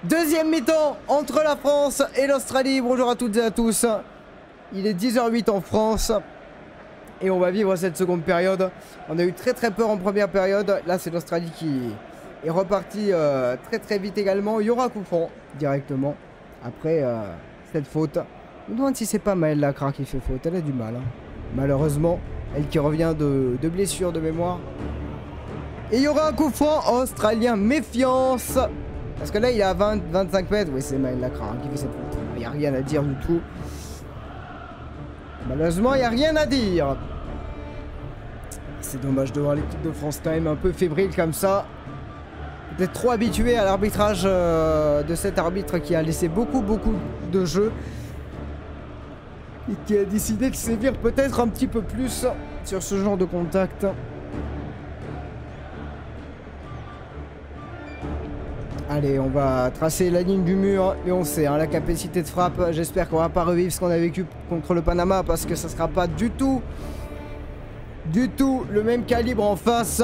Deuxième mi-temps entre la France et l'Australie. Bonjour à toutes et à tous. Il est 10h08 en France. Et on va vivre cette seconde période. On a eu très peur en première période. Là c'est l'Australie qui est repartie très vite également. Il y aura coup franc directement après cette faute. Je me demande si c'est pas Maëlle Lacra qui fait faute. Elle a du mal. Hein. Malheureusement. Elle qui revient de blessure de mémoire. Et il y aura un coup franc australien. Méfiance. Parce que là il est à 25 mètres. Oui c'est Maëlle Lacra qui fait cette faute. Il n'y a rien à dire du tout. Malheureusement il n'y a rien à dire. C'est dommage de voir l'équipe de France quand même un peu fébrile comme ça. Peut-être trop habitué à l'arbitrage de cet arbitre qui a laissé beaucoup de jeux. Et qui a décidé de sévir peut-être un petit peu plus sur ce genre de contact. Allez, on va tracer la ligne du mur. Et on sait, hein, la capacité de frappe. J'espère qu'on va pas revivre ce qu'on a vécu contre le Panama. Parce que ça sera pas du tout le même calibre en face.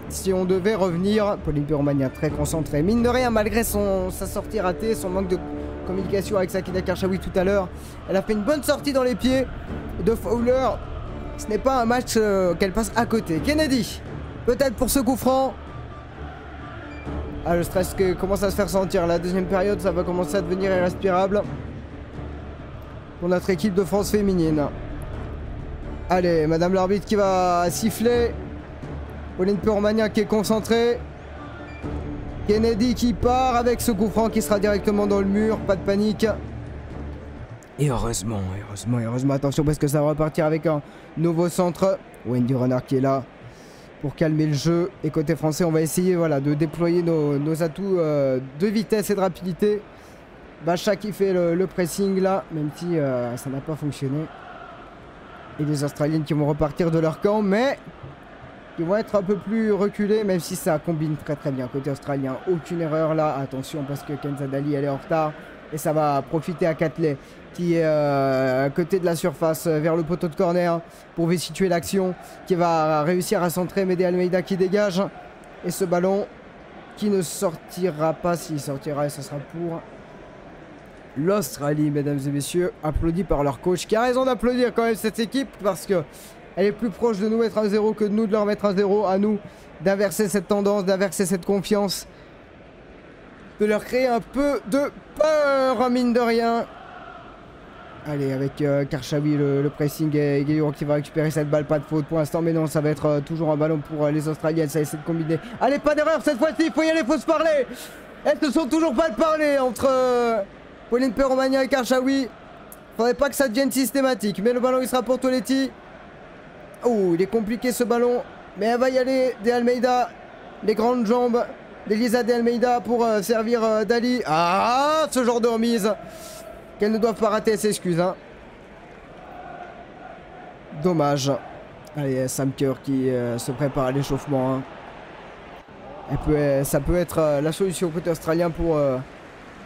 Si on devait revenir. Pauline Perromagnan très concentrée. Mine de rien, malgré sa sortie ratée, son manque de communication avec Sakina Karchaoui tout à l'heure. Elle a fait une bonne sortie dans les pieds de Fowler. Ce n'est pas un match qu'elle passe à côté. Kennedy, peut-être pour ce coup franc. Ah, le stress commence à se faire sentir. La deuxième période, ça va commencer à devenir irrespirable pour notre équipe de France féminine. Allez, madame l'arbitre qui va siffler. Pauline Perromagnan qui est concentrée. Kennedy qui part avec ce coup franc qui sera directement dans le mur. Pas de panique. Et heureusement, attention parce que ça va repartir avec un nouveau centre. Wendy Renard qui est là pour calmer le jeu. Et côté français, on va essayer voilà, de déployer nos atouts de vitesse et de rapidité. Bacha qui fait le pressing là, même si ça n'a pas fonctionné. Et les Australiennes qui vont repartir de leur camp, mais ils vont être un peu plus reculés, même si ça combine très bien côté australien. Aucune erreur là, attention parce que Kenza Dali elle est en retard. Et ça va profiter à Catley qui est à côté de la surface vers le poteau de corner pour situer l'action. Qui va réussir à centrer Médé Almeida qui dégage. Et ce ballon qui ne sortira pas, s'il sortira et ce sera pour l'Australie, mesdames et messieurs. Applaudi par leur coach qui a raison d'applaudir quand même cette équipe parce que elle est plus proche de nous mettre 1-0 que de nous de leur mettre 1-0. À nous d'inverser cette tendance, d'inverser cette confiance. De leur créer un peu de peur, mine de rien. Allez, avec Karchaoui, le pressing et Guillaume qui va récupérer cette balle. Pas de faute pour l'instant, mais non, ça va être toujours un ballon pour les Australiennes. Ça essaie de combiner. Allez, pas d'erreur cette fois-ci, il faut y aller, il faut se parler. Elles ne sont toujours pas de parler entre Pauline Perromagnan et Karchaoui. Faudrait pas que ça devienne systématique. Mais le ballon, il sera pour Toletti. Oh, il est compliqué ce ballon. Mais elle va y aller, De Almeida. Les grandes jambes d'Elisa De Almeida pour servir Dali. Ah, ce genre de remise qu'elles ne doivent pas rater, elle s'excuse. Hein. Dommage. Allez, Sam Kerr qui se prépare à l'échauffement. Hein. Ça peut être la solution côté australien pour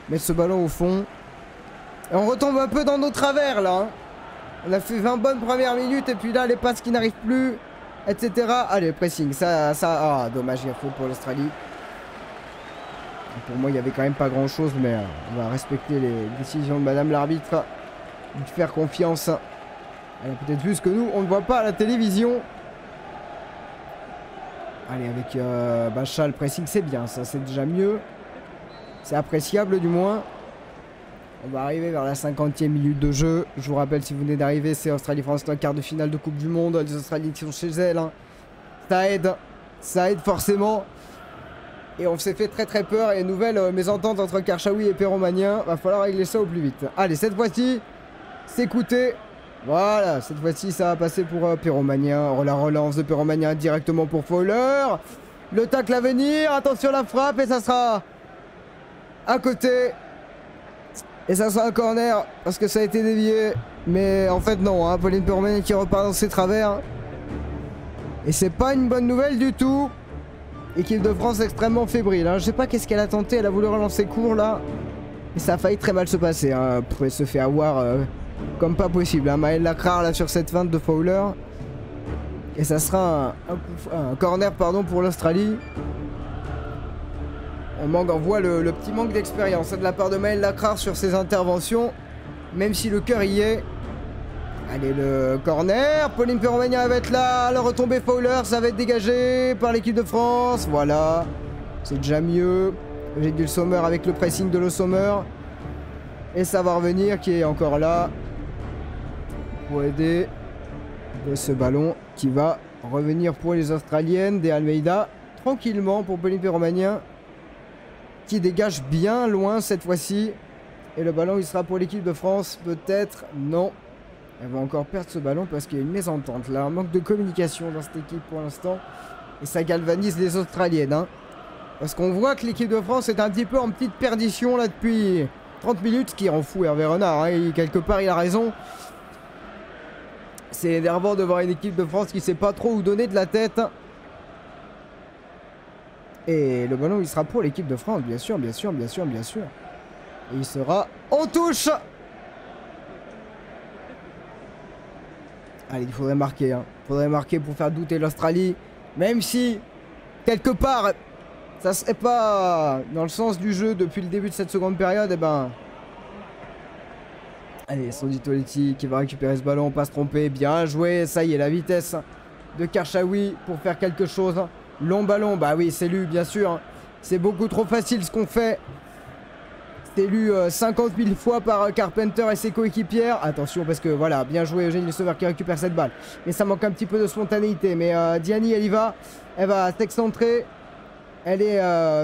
mettre ce ballon au fond. Et on retombe un peu dans nos travers là. Hein. On a fait 20 bonnes premières minutes et puis là les passes qui n'arrivent plus, etc. Allez, pressing, ah, dommage, il y a faute pour l'Australie. Pour moi, il n'y avait quand même pas grand chose, mais on va respecter les décisions de madame l'arbitre. Lui faire confiance. Elle a peut-être vu ce que nous, on ne voit pas à la télévision. Allez, avec Bacha, le pressing, c'est bien, ça, c'est déjà mieux. C'est appréciable, du moins. On va arriver vers la 50e minute de jeu. Je vous rappelle, si vous venez d'arriver, c'est Australie-France, un quart de finale de Coupe du Monde. Les Australiens qui sont chez elles. Hein. Ça aide forcément. Et on s'est fait très peur. Et nouvelle mésentente entre Karchaoui et Perromagnan. Va falloir régler ça au plus vite. Allez, cette fois-ci, s'écouter. Voilà, cette fois-ci, ça va passer pour Perromagnan. Oh, la relance de Perromagnan directement pour Fowler. Le tacle à venir. Attention la frappe. Et ça sera à côté. Et ça sera un corner parce que ça a été dévié. Mais en fait non, hein, Pauline Perromagnan qui repart dans ses travers. Et c'est pas une bonne nouvelle du tout. Équipe de France extrêmement fébrile. Hein. Je sais pas qu'est-ce qu'elle a tenté, elle a voulu relancer court là. Et ça a failli très mal se passer. Hein. Elle se fait avoir comme pas possible. Hein. Maëlle Lacra là sur cette feinte de Fowler. Et ça sera un corner pardon, pour l'Australie. On voit le petit manque d'expérience de la part de Maël Lacrar sur ses interventions. Même si le cœur y est. Allez, le corner. Pauline Perromagnan va être là. La retombée Fowler, ça va être dégagé par l'équipe de France. Voilà. C'est déjà mieux. J'ai dit le Sommer avec le pressing de Le Sommer. Et ça va revenir, qui est encore là. Pour aider de ce ballon qui va revenir pour les Australiennes. De Almeida. Tranquillement pour Pauline Perromagnan. Qui dégage bien loin cette fois-ci. Et le ballon, il sera pour l'équipe de France. Peut-être, non. Elle va encore perdre ce ballon parce qu'il y a une mésentente là. Un manque de communication dans cette équipe pour l'instant. Et ça galvanise les Australiennes. Hein. Parce qu'on voit que l'équipe de France est un petit peu en petite perdition là depuis 30 minutes. Ce qui rend fou Hervé Renard. Hein. Quelque part, il a raison. C'est énervant de voir une équipe de France qui ne sait pas trop où donner de la tête. Et le ballon, il sera pour l'équipe de France. Bien sûr, bien sûr, bien sûr, bien sûr. Et il sera en touche. Allez, il faudrait marquer. Hein. Il faudrait marquer pour faire douter l'Australie. Même si, quelque part, ça serait pas dans le sens du jeu depuis le début de cette seconde période. Eh ben... Allez, Sandy Toletti qui va récupérer ce ballon. Pas se tromper. Bien joué. Ça y est, la vitesse de Karchaoui pour faire quelque chose. Long ballon. Bah oui, c'est lui, bien sûr. C'est beaucoup trop facile ce qu'on fait. C'est lu 50 000 fois par Carpenter et ses coéquipières. Attention parce que voilà, bien joué Eugénie Le Sommer qui récupère cette balle. Mais ça manque un petit peu de spontanéité. Mais Diani, elle y va. Elle va s'excentrer. Elle est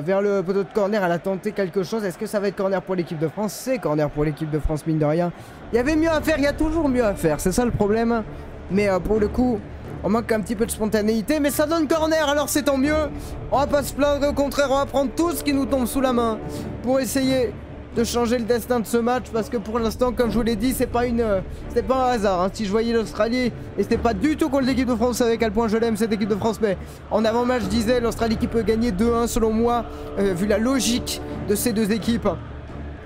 vers le poteau de corner. Elle a tenté quelque chose. Est-ce que ça va être corner pour l'équipe de France? C'est corner pour l'équipe de France, mine de rien. Il y avait mieux à faire. Il y a toujours mieux à faire. C'est ça le problème. Mais pour le coup, on manque un petit peu de spontanéité. Mais ça donne corner. Alors c'est tant mieux. On va pas se plaindre. Au contraire, on va prendre tout ce qui nous tombe sous la main pour essayer de changer le destin de ce match, parce que pour l'instant, comme je vous l'ai dit, c'est pas un hasard. Hein. Si je voyais l'Australie, et c'était pas du tout contre l'équipe de France, vous savez à quel point je l'aime cette équipe de France, mais en avant-match, je disais l'Australie qui peut gagner 2-1 selon moi, vu la logique de ces deux équipes.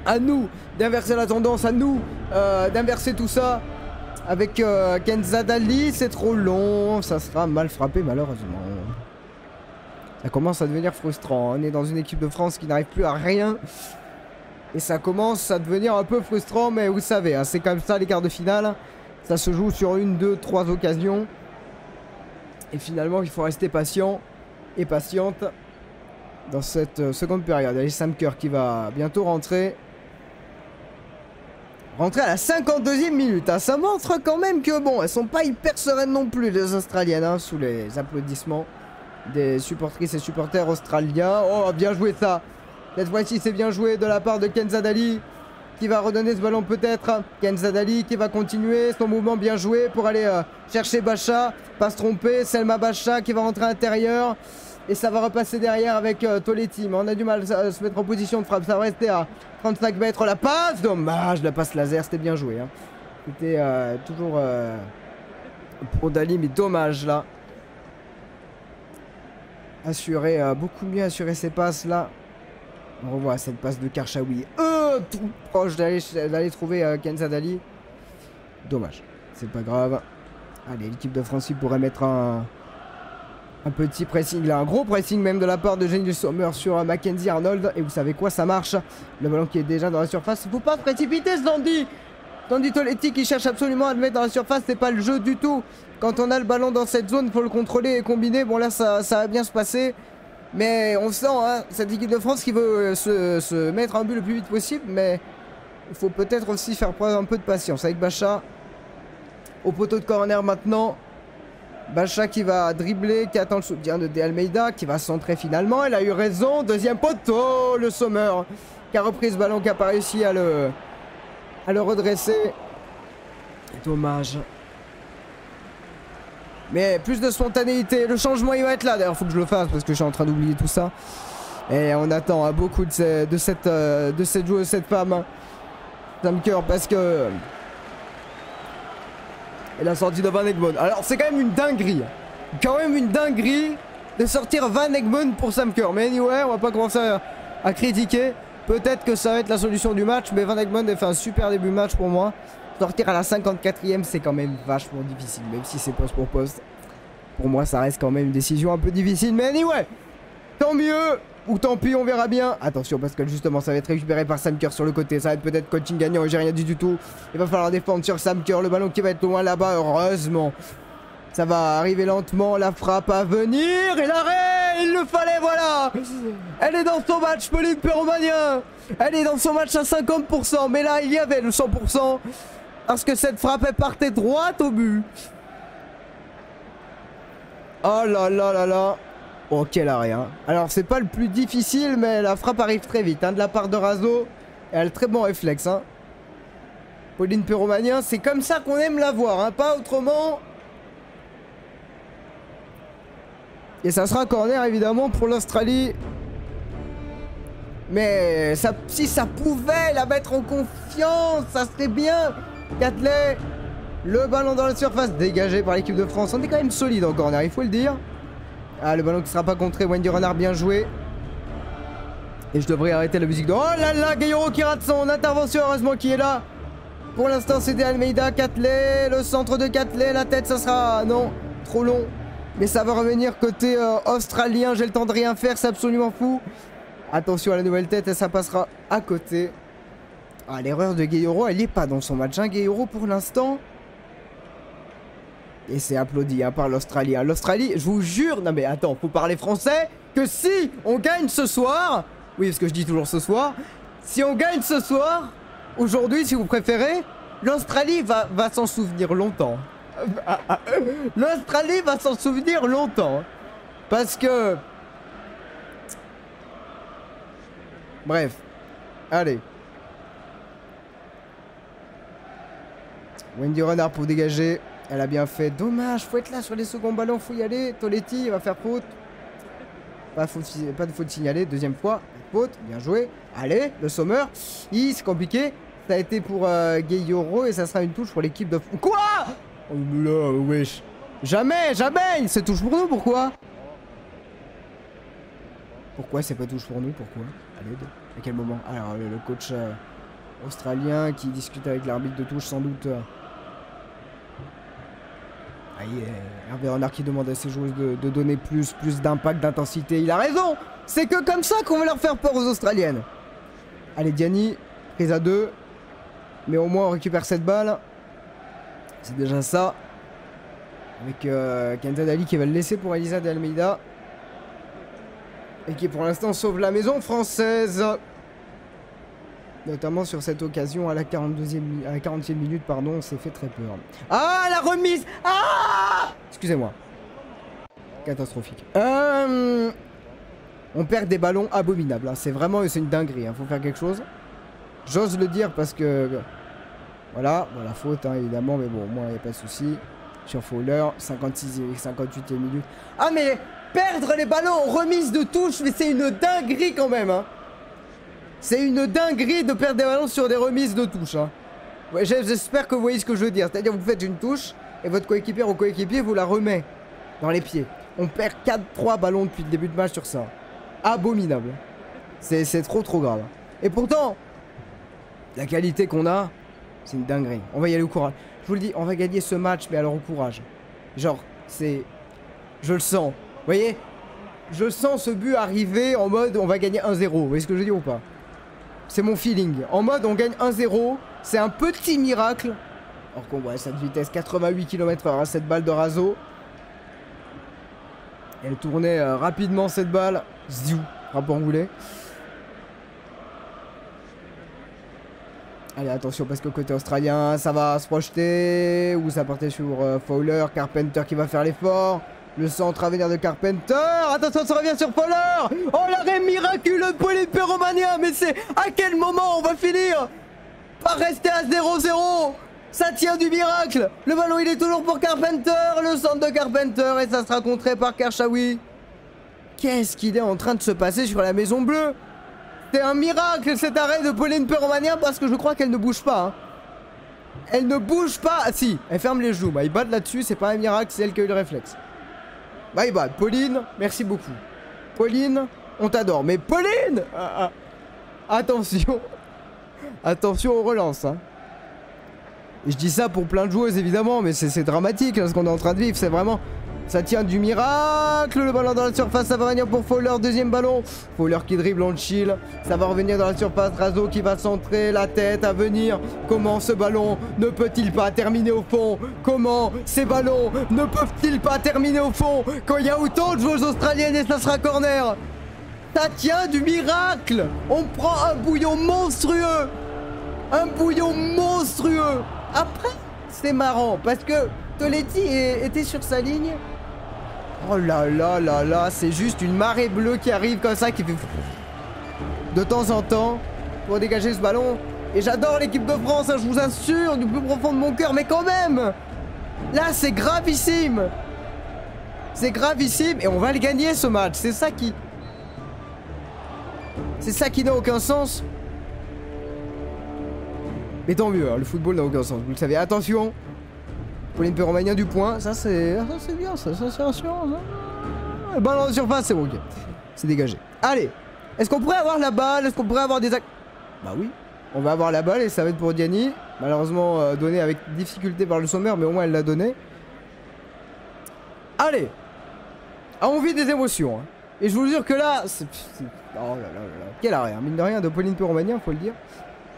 À nous d'inverser la tendance, à nous d'inverser tout ça. Avec Kenza Dali, c'est trop long, ça sera mal frappé malheureusement. Ça commence à devenir frustrant. On est dans une équipe de France qui n'arrive plus à rien. Et ça commence à devenir un peu frustrant, mais vous savez, hein, c'est comme ça les quarts de finale. Ça se joue sur 1, 2, 3 occasions. Et finalement, il faut rester patient et patiente dans cette seconde période. Allez, Sam Kerr qui va bientôt rentrer. Rentrer à la 52e minute. Hein. Ça montre quand même que, bon, elles sont pas hyper sereines non plus, les Australiennes, hein, sous les applaudissements des supportrices et supporters australiens. Oh, bien joué ça. Cette fois-ci, c'est bien joué de la part de Kenza Dali qui va redonner ce ballon peut-être. Kenza Dali qui va continuer son mouvement bien joué pour aller chercher Bacha. Pas se tromper, Selma Bacha qui va rentrer à l'intérieur. Et ça va repasser derrière avec Toletti. Mais on a du mal à se mettre en position de frappe. Ça va rester à 35 mètres. La passe, dommage, la passe laser, c'était bien joué. Hein. C'était toujours pour Dali, mais dommage là. Assurer, beaucoup mieux assurer ses passes là. On revoit cette passe de Karchaoui. Tout proche d'aller trouver Kenza Dali. Dommage. C'est pas grave. Allez, l'équipe de France pourrait mettre un petit pressing là. Un gros pressing même de la part de Eugénie Le Sommer sur Mackenzie Arnold. Et vous savez quoi, ça marche. Le ballon qui est déjà dans la surface. Il faut pas précipiter ce Sandy. Sandy Toletti qui cherche absolument à le mettre dans la surface. C'est pas le jeu du tout. Quand on a le ballon dans cette zone, il faut le contrôler et combiner. Bon là, ça va bien se passer. Mais on sent hein, cette équipe de France qui veut se mettre un but le plus vite possible. Mais il faut peut-être aussi faire preuve un peu de patience avec Bacha. Au poteau de corner maintenant. Bacha qui va dribbler, qui attend le soutien de Almeida, qui va centrer finalement. Elle a eu raison. Deuxième poteau, le Sommer qui a repris ce ballon, qui n'a pas réussi à le redresser. Dommage. Mais plus de spontanéité. Le changement il va être là. D'ailleurs, il faut que je le fasse parce que je suis en train d'oublier tout ça. Et on attend hein, beaucoup de cette joueuse, cette femme. Sam Kerr parce que... Et la sortie de Van Egmond. Alors c'est quand même une dinguerie. Quand même une dinguerie de sortir Van Egmond pour Sam Kerr. Mais anyway, on va pas commencer à critiquer. Peut-être que ça va être la solution du match. Mais Van Egmond a fait un super début de match pour moi. Sortir à la 54e, c'est quand même vachement difficile. Même si c'est poste pour poste. Pour moi, ça reste quand même une décision un peu difficile. Mais anyway, tant mieux. Ou tant pis, on verra bien. Attention, parce que justement, ça va être récupéré par Sam Kerr sur le côté. Ça va être peut-être coaching gagnant et j'ai rien dit du tout. Il va falloir défendre sur Sam Kerr. Le ballon qui va être loin là-bas, heureusement. Ça va arriver lentement. La frappe à venir. Et l'arrêt, il le fallait, voilà. Elle est dans son match, Pauline Perromagnin. Elle est dans son match à 50%. Mais là, il y avait le 100%. Parce que cette frappe, elle partait droite au but. Oh là là là là. Oh, quel arrêt, hein. Alors, c'est pas le plus difficile, mais la frappe arrive très vite, hein, de la part de Razo. Et elle a le très bon réflexe, hein. Pauline Perromagnin, c'est comme ça qu'on aime la voir, hein, pas autrement. Et ça sera corner, évidemment, pour l'Australie. Mais ça, si ça pouvait la mettre en confiance, ça serait bien. Catley, le ballon dans la surface, dégagé par l'équipe de France. On est quand même solide en corner, il faut le dire. Ah, le ballon qui sera pas contré, Wendy Renard, bien joué. Et je devrais arrêter la musique de... Oh là là, Gayoro qui rate son intervention, heureusement qui est là. Pour l'instant, c'est De Almeida, Catley, le centre de Catley, la tête, ça sera... Non, trop long. Mais ça va revenir côté australien, j'ai le temps de rien faire, c'est absolument fou. Attention à la nouvelle tête et ça passera à côté. Ah, l'erreur de Gayoro, elle est pas dans son match, hein, Gayoro, pour l'instant. Et c'est applaudi, hein, par l'Australien. L'Australie, je vous jure, non mais attends, faut parler français, que si on gagne ce soir, oui parce que je dis toujours ce soir, si on gagne ce soir, aujourd'hui si vous préférez, l'Australie va s'en souvenir longtemps. L'Australie va s'en souvenir longtemps. Parce que... Bref. Allez. Wendy Renard pour dégager. Elle a bien fait. Dommage, faut être là sur les seconds ballons, faut y aller. Toletti, il va faire faute. Pas de faute signalée, deuxième fois. Faute, bien joué. Allez, le Sommer. C'est compliqué. Ça a été pour Gayoro et ça sera une touche pour l'équipe de... Quoi? Oh là, wesh. Jamais, jamais. C'est touche pour nous, pourquoi? Pourquoi c'est pas touche pour nous? Pourquoi? Allez, à quel moment? Alors, le coach australien qui discute avec l'arbitre de touche, sans doute... Hervé Renard qui demande à ses joueuses de donner plus d'impact, d'intensité. Il a raison. C'est que comme ça qu'on veut leur faire peur aux Australiennes. Allez, Diani, prise à 2. Mais au moins on récupère cette balle. C'est déjà ça. Avec Kenza Dali qui va le laisser pour Elisa de Almeida. Et qui pour l'instant sauve la maison française. Notamment sur cette occasion à la 40e minute, pardon, on s'est fait très peur. Ah, la remise. Ah, excusez-moi. Catastrophique. On perd des ballons abominables, hein. C'est vraiment, c'est une dinguerie, hein. Faut faire quelque chose. J'ose le dire parce que... Voilà, bon, la faute, hein, évidemment, mais bon, moi, il n'y a pas de souci. Sur Fowler, 56e et 58e minute. Ah, mais perdre les ballons en remise de touche, mais c'est une dinguerie quand même, hein. C'est une dinguerie de perdre des ballons sur des remises de touche, hein. Ouais, j'espère que vous voyez ce que je veux dire. C'est-à-dire vous faites une touche et votre coéquipier ou coéquipier vous la remet dans les pieds. On perd 4-3 ballons depuis le début de match sur ça. Abominable. C'est trop grave. Et pourtant, la qualité qu'on a, c'est une dinguerie. On va y aller au courage. Je vous le dis, on va gagner ce match, mais alors au courage. Genre, c'est... Je le sens. Vous voyez? Je sens ce but arriver en mode on va gagner 1-0. Vous voyez ce que je dis ou pas? C'est mon feeling. En mode on gagne 1-0. C'est un petit miracle. Alors qu'on voit cette vitesse 88 km/h, hein, cette balle de Razo. Elle tournait rapidement cette balle. Ziou, rapport anglais. Allez, attention parce que côté australien, ça va se projeter. Ou ça partait sur Fowler. Carpenter qui va faire l'effort. Le centre à venir de Carpenter. Attention, ça revient sur Fowler. Oh, l'arrêt miraculeux de Pauline Perromagnin. Mais c'est à quel moment on va finir par rester à 0-0? Ça tient du miracle. Le ballon, il est toujours pour Carpenter. Le centre de Carpenter. Et ça sera contré par Kershawi. Qu'est-ce qu'il est en train de se passer sur la Maison Bleue? C'est un miracle cet arrêt de Pauline Perromagnin parce que je crois qu'elle ne bouge pas, hein. Elle ne bouge pas. Ah si, elle ferme les genoux. My bad là-dessus, c'est pas un miracle, c'est elle qui a eu le réflexe. My bad. Pauline, merci beaucoup. Pauline, on t'adore. Mais Pauline, attention. Attention aux relances, hein. Et je dis ça pour plein de joueuses évidemment, mais c'est dramatique là, ce qu'on est en train de vivre. C'est vraiment... Ça tient du miracle. Le ballon dans la surface, ça va venir pour Fowler. Deuxième ballon. Fowler qui dribble en chill. Ça va revenir dans la surface. Razo qui va centrer la tête à venir. Comment ce ballon ne peut-il pas terminer au fond? Comment ces ballons ne peuvent-ils pas terminer au fond quand il y a autant de joueuses australiennes et ça sera corner? Ça tient du miracle. On prend un bouillon monstrueux. Un bouillon monstrueux. Après, c'est marrant parce que Toletti était sur sa ligne. Oh là là là là, c'est juste une marée bleue qui arrive comme ça, qui fait de temps en temps pour dégager ce ballon. Et j'adore l'équipe de France, hein, je vous assure, du plus profond de mon cœur, mais quand même, là c'est gravissime. C'est gravissime et on va le gagner ce match. C'est ça qui n'a aucun sens. Mais tant mieux, hein, le football n'a aucun sens, vous le savez. Attention, Olympique Romanien du point, ça c'est bien, ça c'est rassurant. Le ballon de surface, c'est bon, ok. C'est dégagé. Allez, est-ce qu'on pourrait avoir la balle? Est-ce qu'on pourrait avoir des actes? Bah oui, on va avoir la balle et ça va être pour Diani. Malheureusement donné avec difficulté par le Sommer, mais au moins elle l'a donné. Allez, on vit des émotions. Hein. Et je vous jure que là, c'est... Oh là là là là. Quel arrêt, hein. Mine de rien, de Pauline Romanien, faut le dire.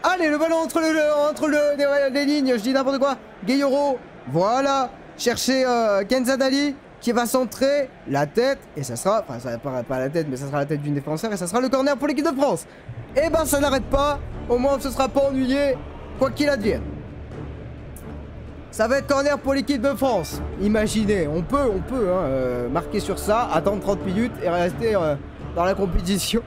Allez, le ballon entre les lignes, je dis n'importe quoi. Gueyoro, voilà. Chercher Kenzadali qui va centrer la tête. Et ça sera, enfin ça va pas la tête, mais ça sera la tête d'une défenseur. Et ça sera le corner pour l'équipe de France. Et ben ça n'arrête pas. Au moins on ne se sera pas ennuyé, quoi qu'il advienne. Ça va être corner pour l'équipe de France. Imaginez, on peut hein, marquer sur ça, attendre 30 minutes et rester dans la compétition.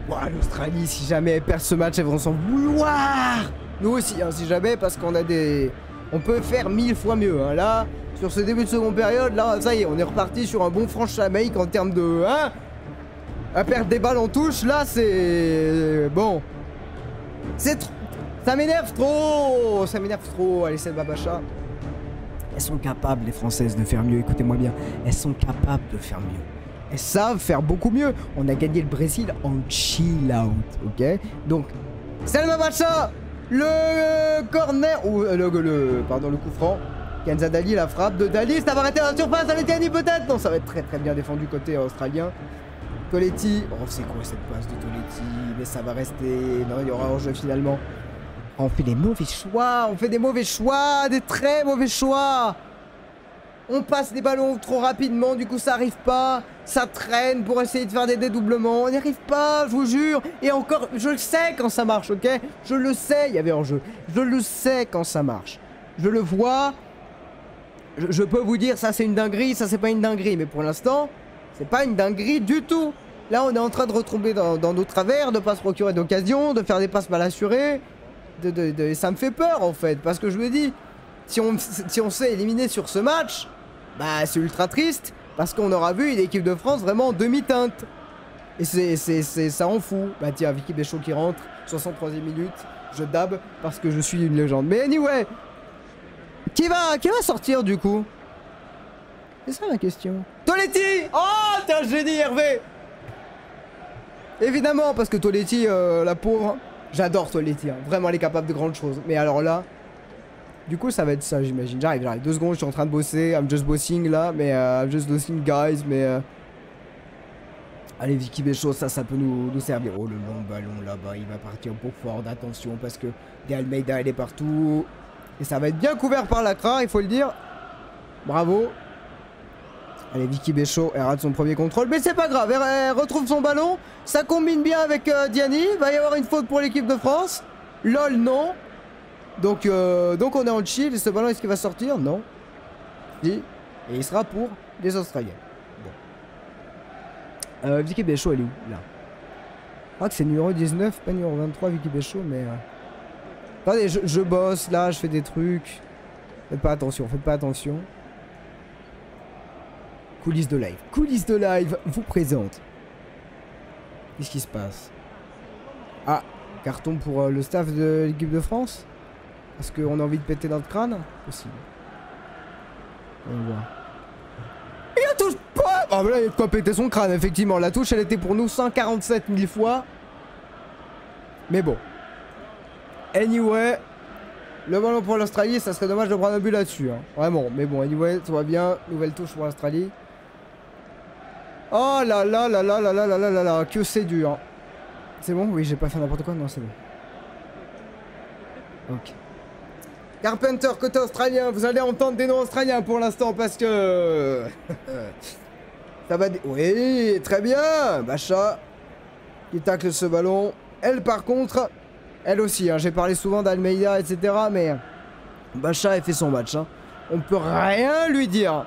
Ouah, l'Australie, si jamais elle perd ce match, elles vont s'en vouloir. Nous aussi, hein, si jamais, parce qu'on a des... On peut faire 1000 fois mieux. Hein. Là, sur ce début de seconde période, là, ça y est, on est reparti sur un bon franche-Jamaïque en termes de... Hein, à perdre des balles en touche, là, c'est... Bon. C'est trop... Ça m'énerve trop. Ça m'énerve trop. Allez, c'est Babacha. Elles sont capables, les Françaises, de faire mieux. Écoutez-moi bien. Elles sont capables de faire mieux. Elles savent faire beaucoup mieux. On a gagné le Brésil en chill out, ok? Donc, Selma Bacha, le corner, ou pardon, le coup franc. Kenzadali, la frappe de Dali, ça va arrêter à la surface, avec Diani peut-être? Non, ça va être très très bien défendu côté australien. Toletti, oh c'est quoi cette passe de Toletti? Mais ça va rester, non, il y aura un jeu finalement. On fait des mauvais choix, des très mauvais choix. On passe des ballons trop rapidement, du coup ça arrive pas. Ça traîne pour essayer de faire des dédoublements. On n'y arrive pas, je vous jure. Et encore, je le sais quand ça marche, ok? Je le sais, il y avait hors-jeu. Je le sais quand ça marche. Je le vois. Je peux vous dire, ça c'est une dinguerie, ça c'est pas une dinguerie. Mais pour l'instant, c'est pas une dinguerie du tout. Là, on est en train de retomber dans nos travers, de pas se procurer d'occasion, de faire des passes mal assurées. Ça me fait peur en fait, parce que je me dis, si on s'est éliminé sur ce match, bah c'est ultra triste, parce qu'on aura vu une équipe de France vraiment en demi-teinte. Et ça en fout. Bah tiens, Vicky Béchaud qui rentre, 63e minute, je dab parce que je suis une légende. Mais anyway, qui va sortir du coup? C'est ça ma question. Toletti! Oh, t'es un génie Hervé! Évidemment, parce que Toletti, la pauvre... J'adore Toletti, hein. Vraiment elle est capable de grandes choses. Mais alors là, du coup ça va être ça j'imagine. J'arrive, 2 secondes, je suis en train de bosser. I'm just bossing là, mais I'm just bossing guys, mais allez Vicky Béchaud, ça peut nous servir. Oh le long ballon là-bas, il va partir pour Ford, attention parce que De Almeida elle est partout. Et ça va être bien couvert par Lacra, il faut le dire. Bravo. Allez, Vicky Béchaud, elle rate son premier contrôle, mais c'est pas grave, elle retrouve son ballon, ça combine bien avec Diani, va y avoir une faute pour l'équipe de France, lol non, donc on est en chill, et ce ballon est-ce qu'il va sortir? Non, si, et il sera pour les Australiens. Bon. Vicky Béchaud elle est où? Là. Je crois que c'est numéro 19, pas numéro 23 Vicky Béchaud, mais... Attendez, je bosse là, je fais des trucs, faites pas attention. Coulisses de live. Coulisses de live vous présente. Qu'est-ce qui se passe? Ah, carton pour le staff de l'équipe de France? Parce qu'on a envie de péter dans le crâne? Possible. On va voir. Il la touche pas! Ah, mais là, il y a de quoi péter son crâne, effectivement. La touche, elle était pour nous 147 000 fois. Mais bon. Anyway, Le ballon pour l'Australie, ça serait dommage de prendre un but là-dessus. Hein. Vraiment, mais bon, anyway, tout va bien. Nouvelle touche pour l'Australie. Oh là là là là là là là là là là, que c'est dur. C'est bon? Oui, j'ai pas fait n'importe quoi? Non, c'est bon. Ok. Carpenter, côté australien, vous allez entendre des noms australiens pour l'instant parce que... ça va... Oui, très bien. Bacha, qui tacle ce ballon. Elle, par contre... Elle aussi, hein, j'ai parlé souvent d'Almeida, etc. Mais Bacha, elle fait son match. Hein. On peut rien lui dire.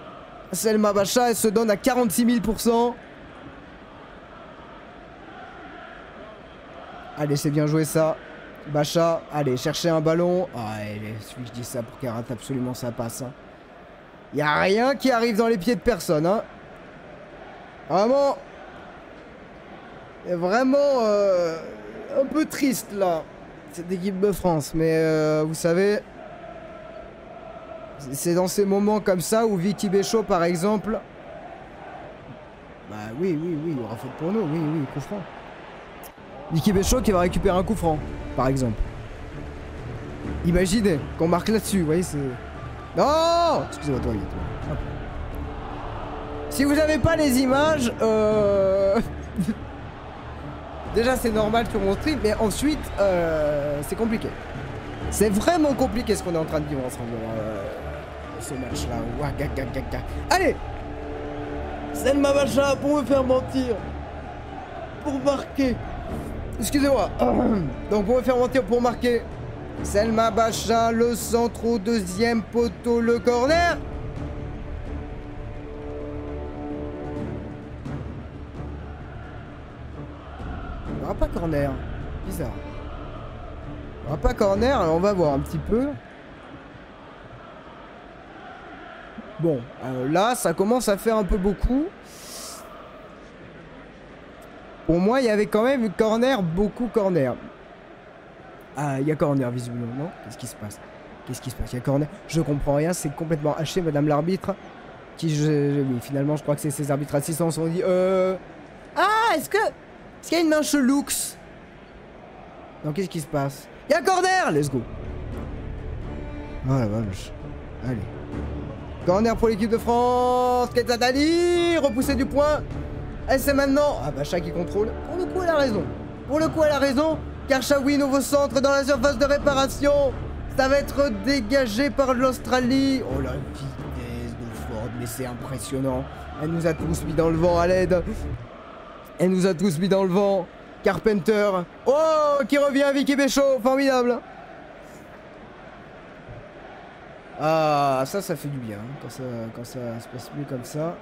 Selma Bacha, elle se donne à 46 000%. Allez, c'est bien joué ça. Bacha, allez, chercher un ballon. Ah, il suffit que je dise ça pour qu'elle rate absolument sa passe. Hein. Il n'y a rien qui arrive dans les pieds de personne. Hein. Vraiment. Vraiment un peu triste là. Cette équipe de France, mais vous savez, c'est dans ces moments comme ça où Vicky Béchaud, par exemple, bah oui, il aura faute pour nous, oui, coup franc. Vicky Béchaud qui va récupérer un coup franc, par exemple. Imaginez qu'on marque là-dessus, vous voyez, c'est... Non! Excusez-moi, toi, toi. Si vous n'avez pas les images, déjà c'est normal sur mon stream, mais ensuite c'est compliqué. C'est vraiment compliqué ce qu'on est en train de vivre ensemble. Ce match là. Allez, Selma Bacha pour me faire mentir. Pour marquer. Excusez-moi. Donc pour me faire mentir, pour marquer. Selma Bacha, le centre au deuxième poteau, le corner. Il n'y aura pas corner. Bizarre. Il n'y aura pas corner, alors on va voir un petit peu. Bon, là, ça commence à faire un peu beaucoup. Pour moi, il y avait quand même une corner, beaucoup corner. Ah, il y a corner, visiblement, non? Qu'est-ce qui se passe? Qu'est-ce qui se passe? Il y a corner. Je comprends rien, c'est complètement haché, madame l'arbitre. Oui, finalement, je crois que c'est ces arbitres assistants qui se sont dit... Ah, est-ce qu'il y a une main cheloux? Non, qu'est-ce qui se passe? Il y a un corner! Let's go. Oh la vache. Allez. Corner pour l'équipe de France. Ketatali, repoussé du point. Et c'est maintenant. Ah, Bacha qui contrôle. Pour le coup, elle a raison. Pour le coup, elle a raison. Karchaoui, nouveau centre dans la surface de réparation. Ça va être dégagé par l'Australie. Oh la vitesse de Ford, mais c'est impressionnant. Elle nous a tous mis dans le vent à l'aide. Elle nous a tous mis dans le vent. Carpenter. Oh, qui revient, Vicky Béchaud. Formidable. Ah, ça fait du bien. Quand ça se passe mieux comme ça.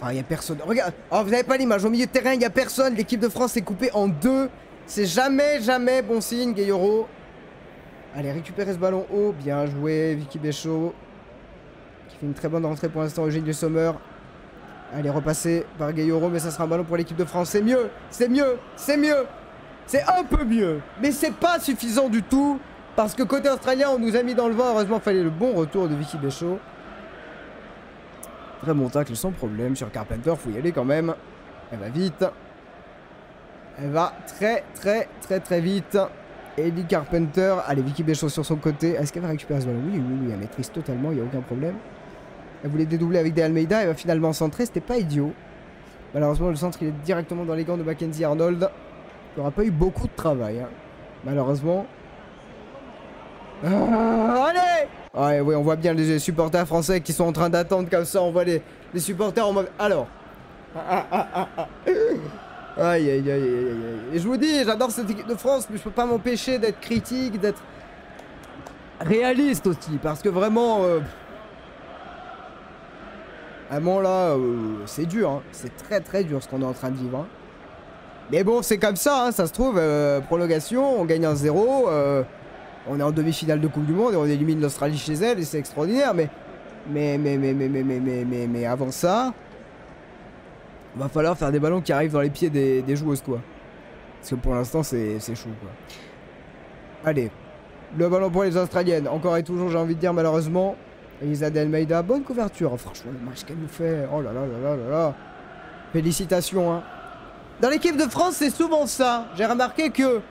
Ah, il n'y a personne. Regarde. Oh, vous n'avez pas l'image. Au milieu de terrain, il n'y a personne. L'équipe de France est coupée en deux. C'est jamais bon signe, Gayoro. Allez, récupérer ce ballon haut. Bien joué, Vicky Béchaud. Qui fait une très bonne rentrée pour l'instant, Eugénie Sommer. Allez, repassé par Gayoro, mais ça sera un ballon pour l'équipe de France. C'est mieux, c'est mieux, c'est mieux. C'est un peu mieux, mais c'est pas suffisant du tout. Parce que côté australien, on nous a mis dans le vent. Heureusement, il fallait le bon retour de Vicky Béchaud. Très bon tacle, sans problème. Sur Carpenter, faut y aller quand même. Elle va vite. Elle va très vite. Ellie Carpenter. Allez, Vicky Béchaud sur son côté. Est-ce qu'elle va récupérer ce ballon? Oui, elle maîtrise totalement, il n'y a aucun problème. Elle voulait dédoubler avec des Almeida, elle va finalement centrer, c'était pas idiot. Malheureusement, le centre il est directement dans les gants de Mackenzie Arnold. Il n'y aura pas eu beaucoup de travail, hein. Malheureusement. Allez! Ouais, oui, on voit bien les supporters français qui sont en train d'attendre comme ça. On voit les supporters en mode... Alors. Aïe. Et je vous dis, j'adore cette équipe de France, mais je peux pas m'empêcher d'être critique, d'être réaliste aussi. Parce que vraiment... Vraiment là, c'est dur, hein. C'est très dur ce qu'on est en train de vivre. Hein. Mais bon, c'est comme ça, hein, ça se trouve, prolongation, on gagne 1-0, on est en demi-finale de Coupe du Monde et on élimine l'Australie chez elle et c'est extraordinaire, mais avant ça, va falloir faire des ballons qui arrivent dans les pieds des joueuses, quoi. Parce que pour l'instant, c'est chaud, quoi. Allez, le ballon pour les Australiennes, encore et toujours, j'ai envie de dire, malheureusement. Elisa de Almeida, bonne couverture. Oh, franchement, le match qu'elle nous fait. Oh là là. Félicitations. Hein. Dans l'équipe de France, c'est souvent ça. J'ai remarqué que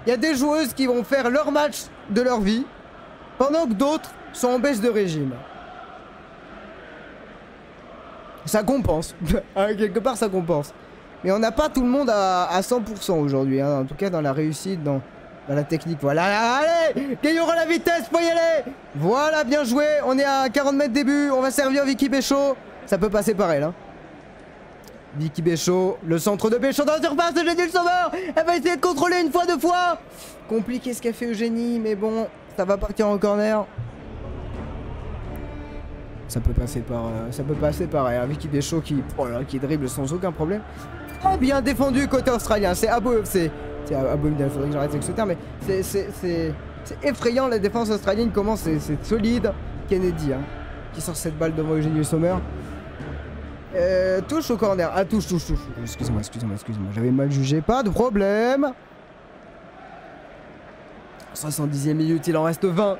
Il y a des joueuses qui vont faire leur match de leur vie, pendant que d'autres sont en baisse de régime. Ça compense. Quelque part, ça compense. Mais on n'a pas tout le monde à 100% aujourd'hui. Hein. En tout cas, dans la réussite, dans la technique. Voilà, allez, Gailloro la vitesse, faut y aller. Voilà, bien joué. On est à 40 mètres début. On va servir Vicky Béchaud. Ça peut passer par elle. Hein. Vicky Béchaud, le centre de Béchaud dans la surface de Eugénie Le Sauveur. Elle va essayer de contrôler une fois, deux fois. Compliqué ce qu'a fait Eugénie, mais bon, ça va partir en corner. Ça peut passer par elle. Vicky Béchaud qui dribble sans aucun problème. Très bien défendu côté australien. C'est abominable. C'est abominable, faudrait que j'arrête avec ce terme, mais c'est effrayant la défense australienne, comment c'est solide. Kennedy, hein, qui sort cette balle devant Eugénie Le Sommer. Touche au corner. Ah, touche. Excusez-moi. J'avais mal jugé. Pas de problème. 70e minute, il en reste 20.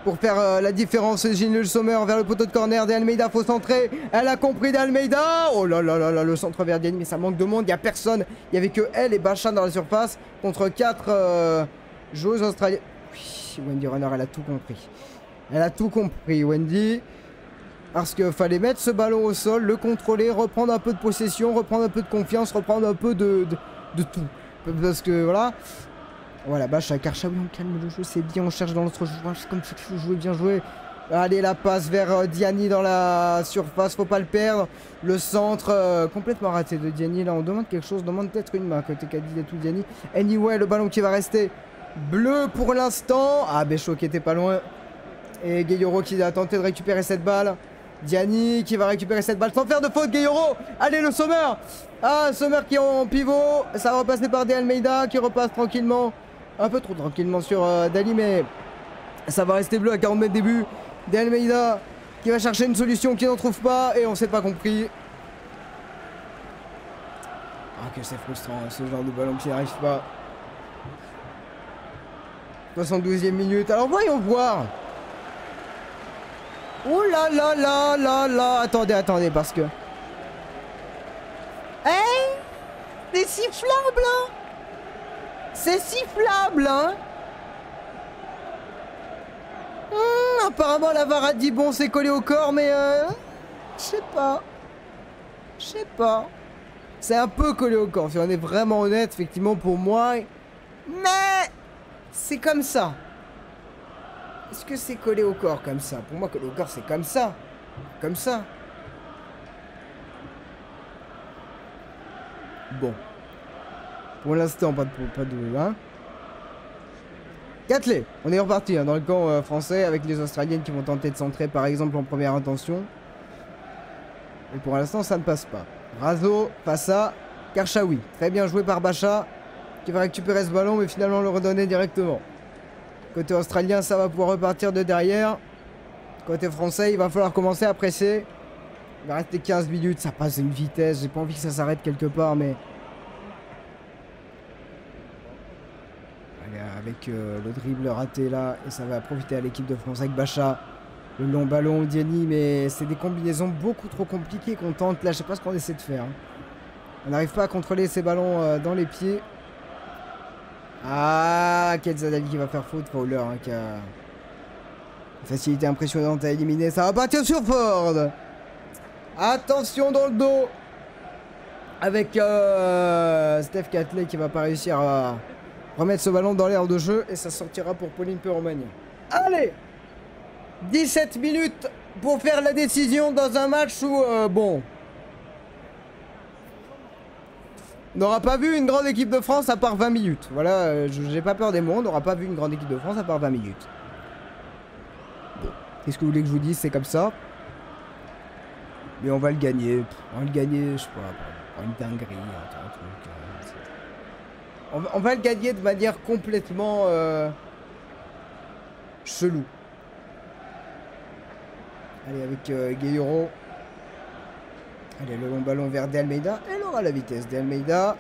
Pour faire la différence, Eugénie Le Sommer vers le poteau de corner d'Almeida, faut centrer. Elle a compris d'Almeida. Oh là là là là, le centre vers Diani, mais ça manque de monde, il n'y a personne. Il n'y avait que elle et Bacha dans la surface contre 4 joueuses australiennes. Oui, Wendy Runner, elle a tout compris. Elle a tout compris, Wendy. Parce qu'il fallait mettre ce ballon au sol, le contrôler, reprendre un peu de possession, reprendre un peu de confiance, reprendre un peu de tout. Parce que voilà. Voilà, Bacha, Karchaoui, on calme le jeu, c'est bien, on cherche dans notre jeu, comme ça qu'il faut jouer, bien joué. Allez, la passe vers Diani dans la surface, faut pas le perdre. Le centre complètement raté de Diani, là on demande quelque chose, on demande peut-être une main côté Caddy et tout Diani. Anyway, le ballon qui va rester bleu pour l'instant. Ah, Béchaud qui était pas loin. Et Gailloro qui a tenté de récupérer cette balle. Diani qui va récupérer cette balle sans faire de faute, Gailloro. Allez, le Sommer. Ah, Sommer qui est en pivot, ça va repasser par De Almeida qui repasse tranquillement. Un peu trop tranquillement sur Dali, mais ça va rester bleu à 40 mètres début. De Almeida qui va chercher une solution qui n'en trouve pas et on s'est pas compris. Ah, que c'est frustrant ce genre de ballon qui n'arrive pas. 72e minute, alors voyons voir. Oh là là là là là. Attendez, parce que... Hey, c'est sifflable, hein. C'est sifflable, hein. Apparemment la VAR a dit bon, c'est collé au corps, mais je sais pas. C'est un peu collé au corps, si on est vraiment honnête, effectivement pour moi. Mais c'est comme ça. Est-ce que c'est collé au corps comme ça? Pour moi, collé au corps, c'est comme ça. Comme ça. Bon. Pour l'instant, pas de hein. Quatley, on est reparti hein, dans le camp français avec les Australiennes qui vont tenter de centrer par exemple en première intention. Et pour l'instant, ça ne passe pas. Razo face à Karchaoui. Très bien joué par Bacha qui va récupérer ce ballon mais finalement le redonner directement. Côté australien, ça va pouvoir repartir de derrière. Côté français, il va falloir commencer à presser. Il va rester 15 minutes, ça passe à une vitesse. J'ai pas envie que ça s'arrête quelque part, mais... Avec le dribble raté là, et ça va profiter à l'équipe de France avec Bacha. Le long ballon, Diani, mais c'est des combinaisons beaucoup trop compliquées qu'on tente. Là, je sais pas ce qu'on essaie de faire. Hein. On n'arrive pas à contrôler ces ballons dans les pieds. Ah, Kedzadali qui va faire faute. Fowler hein, qui a une facilité impressionnante à éliminer. Ça va partir sur Ford. Attention dans le dos. Avec Steph Quatley qui va pas réussir à remettre ce ballon dans l'air de jeu. Et ça sortira pour Pauline Perromagnan. Allez, 17 minutes pour faire la décision dans un match où, bon... On n'aura pas vu une grande équipe de France à part 20 minutes. Voilà, j'ai pas peur des mots, on n'aura pas vu une grande équipe de France à part 20 minutes. Bon, qu'est-ce que vous voulez que je vous dise, c'est comme ça. Mais on va le gagner. On va le gagner, je sais pas, par une dinguerie, un truc. On va le gagner de manière complètement chelou. Allez, avec Gailloro. Allez, le long ballon vers De Almeida. Elle aura la vitesse. De Almeida.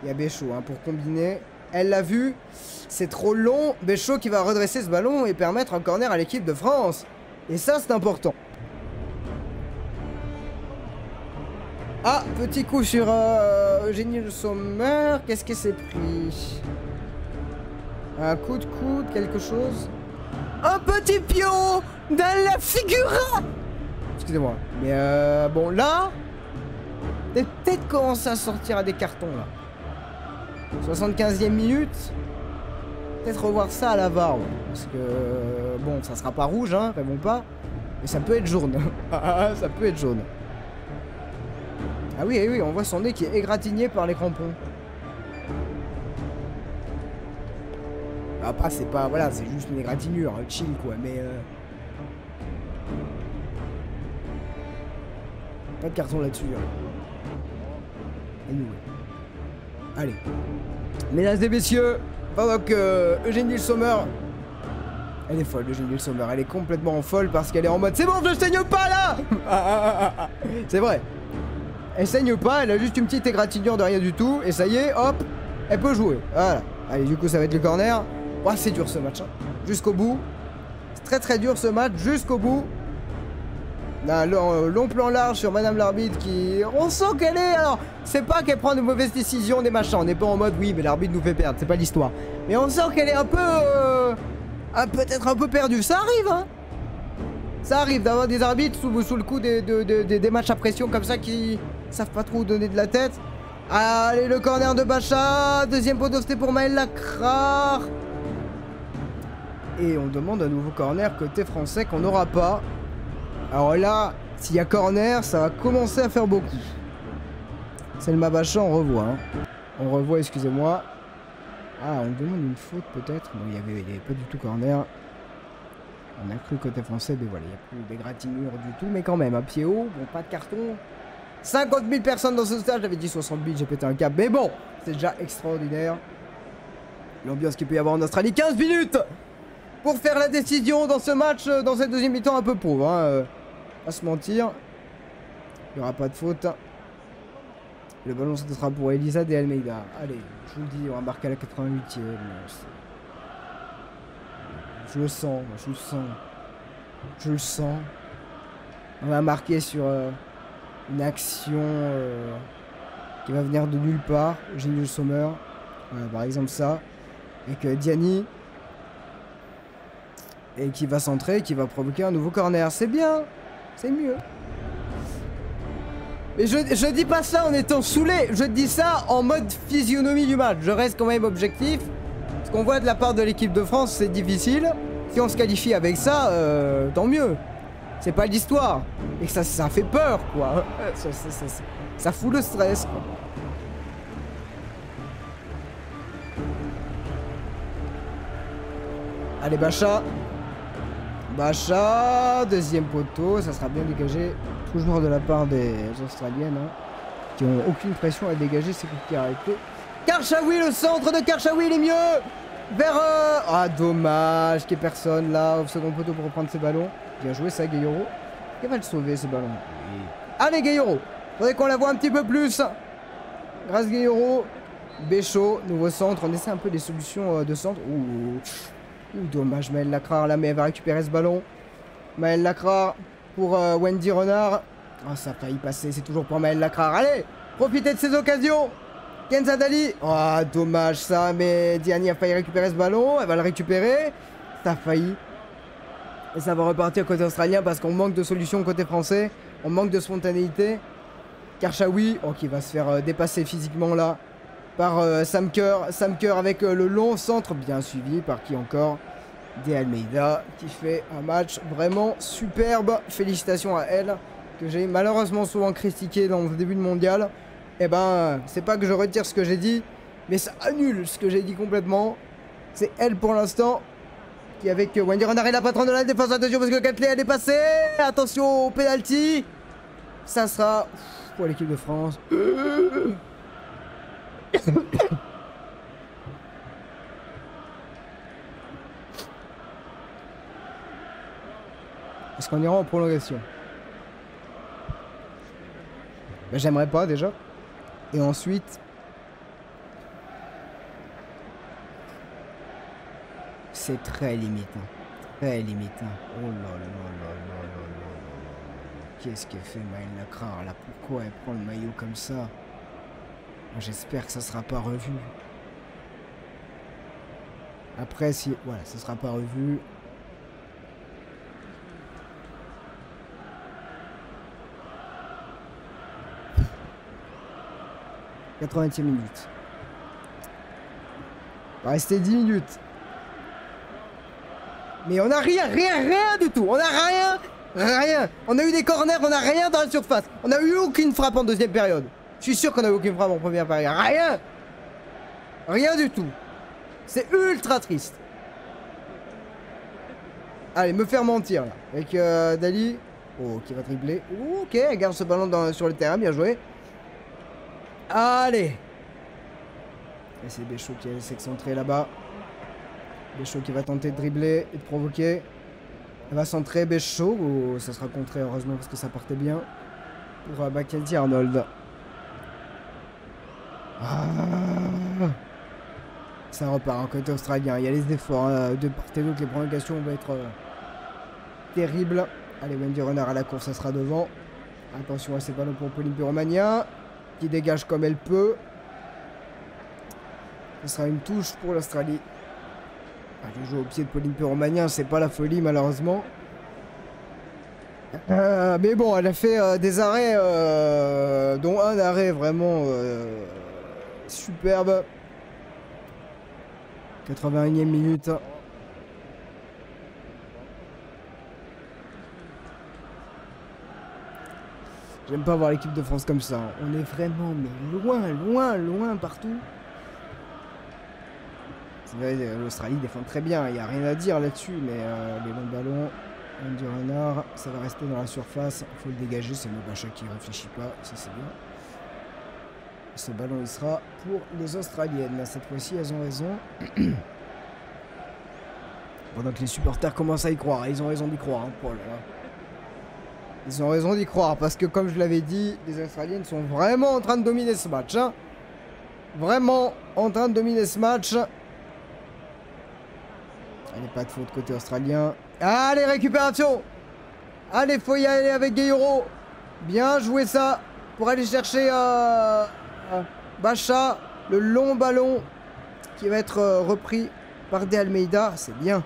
Il y a Béchaud hein, pour combiner. Elle l'a vu. C'est trop long. Béchaud qui va redresser ce ballon et permettre un corner à l'équipe de France. Et ça, c'est important. Ah, petit coup sur Eugénie Le Sommer. Qu'est-ce que c'est pris? Un coup de coude, quelque chose. Un petit pion dans la figure. Excusez-moi. Mais bon, là, peut-être commencer à sortir à des cartons, là. 75e minute. Peut-être revoir ça à la VAR, ouais. Parce que, bon, ça sera pas rouge, hein, rêvons pas. Mais ça peut être jaune. Ça peut être jaune. Ah oui, oui, on voit son nez qui est égratigné par les crampons. Après, c'est pas... Voilà, c'est juste une égratignure, chill, quoi, mais... Pas de carton là-dessus. Hein. Anyway. Allez. Mesdames et messieurs, pendant que Eugénie Sommer... Elle est folle, Eugénie Sommer. Elle est complètement folle parce qu'elle est en mode... C'est bon, je saigne pas, là. C'est vrai. Elle saigne pas, elle a juste une petite égratignure de rien du tout. Et ça y est, hop, elle peut jouer. Voilà. Allez, du coup, ça va être le corner. Oh, c'est dur ce match, hein. Jusqu'au bout. C'est très très dur ce match, jusqu'au bout. Un long plan large sur Madame l'arbitre qui... On sent qu'elle est... Alors, c'est pas qu'elle prend de mauvaises décisions, des machins. On n'est pas en mode, oui, mais l'arbitre nous fait perdre. C'est pas l'histoire. Mais on sent qu'elle est un peu... peut-être un peu perdue. Ça arrive, hein. Ça arrive d'avoir des arbitres sous le coup des matchs à pression comme ça qui savent pas trop où donner de la tête. Allez, le corner de Bacha. Deuxième poteau, c'était pour Maël Lacrar. Et on demande un nouveau corner côté français qu'on n'aura pas. Alors là, s'il y a corner, ça va commencer à faire beaucoup. C'est le Mabacha, on revoit. Hein. On revoit, excusez-moi. Ah, on demande une faute peut-être. Bon, il y avait pas du tout corner. On a cru côté français, mais voilà, il n'y a plus d'égratignure du tout. Mais quand même, un pied haut, bon, pas de carton. 50 000 personnes dans ce stade, j'avais dit 60 000, j'ai pété un câble. Mais bon, c'est déjà extraordinaire. L'ambiance qu'il peut y avoir en Australie. 15 minutes pour faire la décision dans ce match, dans cette deuxième mi-temps un peu pauvre. Hein, pas se mentir. Il n'y aura pas de faute. Le ballon, ce sera pour Elisa de Almeida. Allez, je vous le dis, on va marquer à la 88e. Je le sens, je le sens. Je le sens. On va marquer sur une action qui va venir de nulle part. Eugénie Sommer. Voilà, par exemple ça. Avec Diani. Et qui va centrer, qui va provoquer un nouveau corner. C'est bien. C'est mieux. Mais je dis pas ça en étant saoulé. Je dis ça en mode physionomie du match. Je reste quand même objectif. Ce qu'on voit de la part de l'équipe de France, c'est difficile. Si on se qualifie avec ça, tant mieux. C'est pas l'histoire. Et que ça fait peur, quoi. Ça fout le stress, quoi. Allez, Bacha. Bacha, deuxième poteau. Ça sera bien dégagé. Toujours de la part des Australiennes. Hein, qui ont aucune pression à dégager ces coups de pied arrêtés. Karchaoui, le centre de Karchaoui, il est mieux. Vers... Ah, dommage qu'il n'y ait personne là au second poteau pour reprendre ses ballons. Bien joué ça, Gayoro. Qui va le sauver ce ballon? Oui. Allez, Gayoro. Faudrait qu'on la voit un petit peu plus. Grâce Gayoro. Béchaud, nouveau centre. On essaie un peu des solutions de centre. Ouh, dommage. Maël Lacrar là, mais elle va récupérer ce ballon. Maël Lacrar pour Wendy Renard. Oh, ça a failli passer. C'est toujours pour Maël Lacrar. Allez, profitez de ces occasions. Kenza Dali. Oh, dommage ça, mais Diani a failli récupérer ce ballon. Elle va le récupérer. Ça a failli. Et ça va repartir côté australien parce qu'on manque de solutions côté français. On manque de spontanéité. Karchaoui, oh, qui va se faire dépasser physiquement là par Sam Kerr. Sam Kerr avec le long centre, bien suivi par qui encore? De Almeida, qui fait un match vraiment superbe. Félicitations à elle, que j'ai malheureusement souvent critiqué dans le début de mondial. Eh ben, c'est pas que je retire ce que j'ai dit, mais ça annule ce que j'ai dit complètement. C'est elle pour l'instant qui, avec Wendy Renard, est la patronne de la défense. Attention parce que Catley a dépassé. Attention au penalty. Ça sera pour l'équipe de France. Est-ce qu'on ira en prolongation? Ben, j'aimerais pas déjà. Et ensuite, c'est très limitant. Très limitant. Oh là là là là là là là. Qu'est-ce qu'elle fait Maël Lacrar là? Pourquoi elle prend le maillot comme ça? J'espère que ça sera pas revu. Après, si... Voilà, ça sera pas revu. « 80e minute. Il va rester 10 minutes. Mais on a rien du tout. On a rien. On a eu des corners, on a rien dans la surface. On a eu aucune frappe en deuxième période. Je suis sûr qu'on a eu aucune frappe en première période. Rien du tout. C'est ultra triste. Allez, me faire mentir là. Avec Dali. Oh, qui va dribbler. Ok, elle garde ce ballon sur le terrain, bien joué. Allez. Et c'est Béchaud qui va s'excentrer là-bas. Béchaud qui va tenter de dribbler et de provoquer. Elle va centrer Béchaud. Oh, ça sera contré heureusement parce que ça partait bien. Pour Mackenzie Arnold. Ah. Ça repart en côté australien. Il y a les efforts de part et d'autre. Les prolongations vont être terribles. Allez, Wendy Renard à la course, ça sera devant. Attention à ces ballons pour Pauline Pyromania. Qui dégage comme elle peut. Ce sera une touche pour l'Australie. Elle joue au pied de Pauline Pyromania, c'est pas la folie malheureusement. Mais bon, elle a fait des arrêts, dont un arrêt vraiment superbe. 81e minute. J'aime pas voir l'équipe de France comme ça. On est vraiment mais loin partout. C'est vrai, l'Australie défend très bien. Il n'y a rien à dire là-dessus. Mais les longs ballons, Wendy Renard, ça va rester dans la surface. Il faut le dégager. C'est Mobacha qui réfléchit pas. Ça, c'est bien. Ce ballon, il sera pour les Australiennes. Là, cette fois-ci, elles ont raison. Pendant que les supporters commencent à y croire. Ils ont raison d'y croire. Hein. Oh là là. Ils ont raison d'y croire parce que comme je l'avais dit, les Australiennes sont vraiment en train de dominer ce match. Hein. Vraiment en train de dominer ce match. Allez, pas de faute côté australien. Allez, récupération. Allez, faut y aller avec Gueyoro. Bien joué ça. Pour aller chercher Bacha. Le long ballon qui va être repris par De Almeida. C'est bien.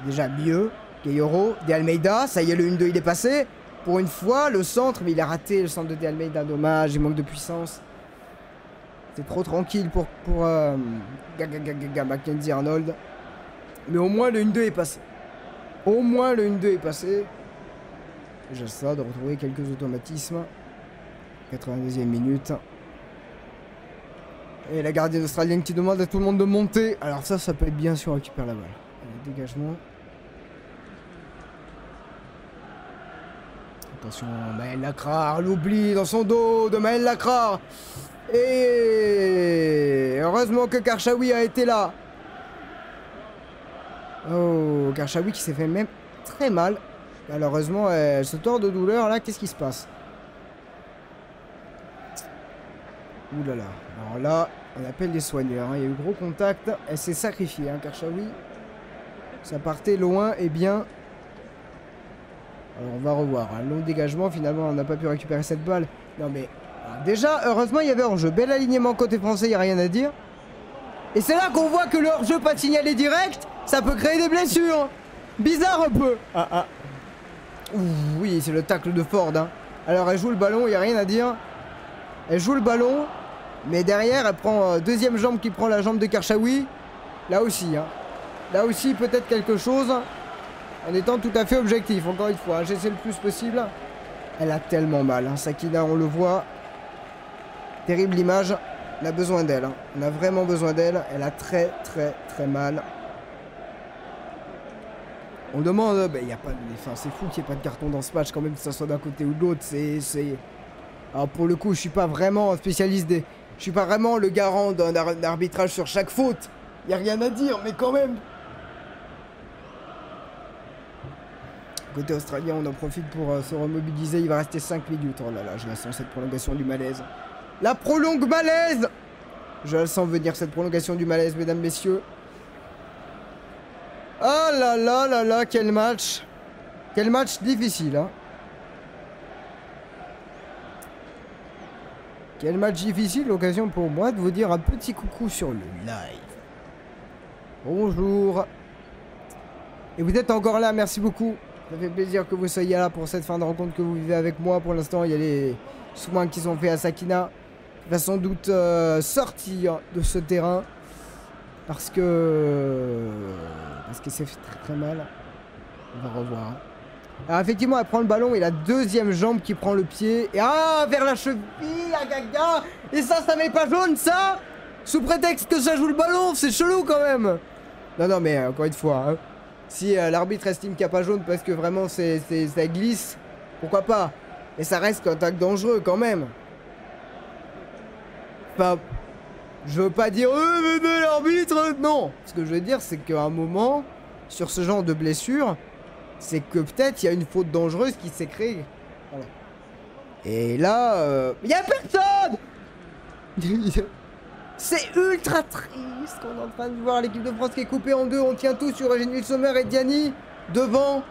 Déjà mieux. Gueyoro, De Almeida. Ça y est, le 1-2 il est passé. Pour une fois, le centre, mais il a raté le centre de De Almeida. Dommage, il manque de puissance. C'est trop tranquille pour Mackenzie Arnold. Mais au moins le 1-2 est passé. Au moins le 1-2 est passé. Déjà ça, de retrouver quelques automatismes. 82e minute. Et la gardienne australienne qui demande à tout le monde de monter. Alors ça peut être bien si on récupère la balle. Allez, dégagement. Attention, Maëlle Lacrar, l'oubli dans son dos de Maëlle Lacrar. Et heureusement que Karchaoui a été là. Oh, Karchaoui qui s'est fait même très mal. Malheureusement, elle se tord de douleur. Là, qu'est-ce qui se passe? Ouh là là. Alors là, on appelle les soigneurs. Hein. Il y a eu gros contact. Elle s'est sacrifiée, hein, Karchaoui. Ça partait loin et bien. Alors on va revoir. Un long dégagement. Finalement, on n'a pas pu récupérer cette balle. Non mais... Alors, déjà, heureusement, il y avait hors-jeu. Bel alignement côté français, il n'y a rien à dire. Et c'est là qu'on voit que le hors-jeu pas signalé direct, ça peut créer des blessures. Bizarre un peu. Ouh, oui, c'est le tacle de Ford. Hein. Alors elle joue le ballon, il n'y a rien à dire. Elle joue le ballon, mais derrière, elle prend deuxième jambe qui prend la jambe de Karchaoui. Là aussi, hein. Là aussi, peut-être quelque chose. En étant tout à fait objectif, encore une fois. Hein, j'essaie le plus possible. Elle a tellement mal. Hein. Sakina, on le voit. Terrible image. On a besoin d'elle. Hein. On a vraiment besoin d'elle. Elle a très mal. On demande... Ben, y a pas de... Enfin, c'est fou qu'il n'y ait pas de carton dans ce match, quand même, que ça soit d'un côté ou de l'autre. C'est... Alors, pour le coup, je suis pas vraiment spécialiste des... Je suis pas vraiment le garant d'un arbitrage sur chaque faute. Y a rien à dire, mais quand même... Côté australien, on en profite pour se remobiliser. Il va rester 5 minutes. Oh là là, je la sens cette prolongation du malaise. La prolongue malaise! Je la sens venir cette prolongation du malaise, mesdames, messieurs. Oh là là là là, quel match! Quel match difficile, hein! Quel match difficile, l'occasion pour moi de vous dire un petit coucou sur le live. Bonjour. Et vous êtes encore là, merci beaucoup. Ça fait plaisir que vous soyez là pour cette fin de rencontre que vous vivez avec moi. Pour l'instant, il y a les soins qui sont faits à Sakina. Il va sans doute sortir de ce terrain. Parce que c'est fait très très mal. On va revoir. Alors effectivement, elle prend le ballon et la deuxième jambe qui prend le pied. Et vers la cheville, gaga. Et ça met pas jaune, ça. Sous prétexte que ça joue le ballon, c'est chelou quand même. Non, mais encore une fois, hein, si l'arbitre estime qu'il n'y a pas jaune parce que vraiment ça glisse, pourquoi pas. Mais ça reste contact dangereux quand même. Enfin, je veux pas dire mais l'arbitre, non. Ce que je veux dire, c'est qu'à un moment, sur ce genre de blessure, c'est que peut-être il y a une faute dangereuse qui s'est créée. Voilà. Et là, il y a personne. C'est ultra triste qu'on est en train de voir l'équipe de France qui est coupée en deux. On tient tous sur Eugénie Sommer et Diani. Devant.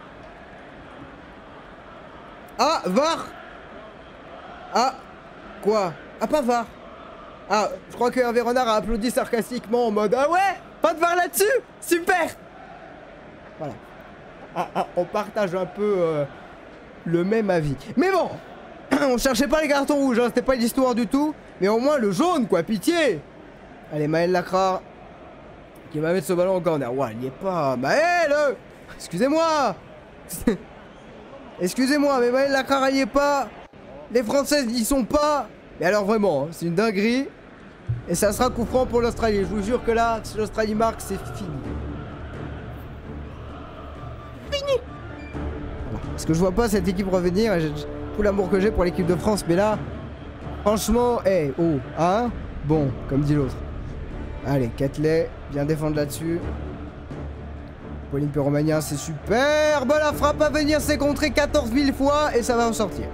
Ah, VAR. Ah, quoi? Ah, pas VAR. Ah, je crois que Hervé Renard a applaudi sarcastiquement en mode ah ouais, pas de VAR là-dessus. Super. Voilà. On partage un peu le même avis. Mais bon, on cherchait pas les cartons rouges, hein, c'était pas l'histoire du tout. Mais au moins le jaune, quoi, pitié. Allez, Maël Lacra qui va mettre ce ballon en corner. Ouais, il n'y est pas. Maël, excusez-moi. Excusez-moi, mais Maël Lacra, il n'y est pas. Les Françaises n'y sont pas. Mais alors vraiment, c'est une dinguerie. Et ça sera coup franc pour l'Australie. Je vous jure que là, si l'Australie marque, c'est fini. Fini. Voilà. Parce que je vois pas cette équipe revenir. Et tout l'amour que j'ai pour l'équipe de France. Mais là, franchement, hein. Bon, comme dit l'autre. Allez, Catley, bien défendre là-dessus. Pauline Perromagnin, c'est superbe. La frappe à venir, c'est contré 14 000 fois et ça va en sortir.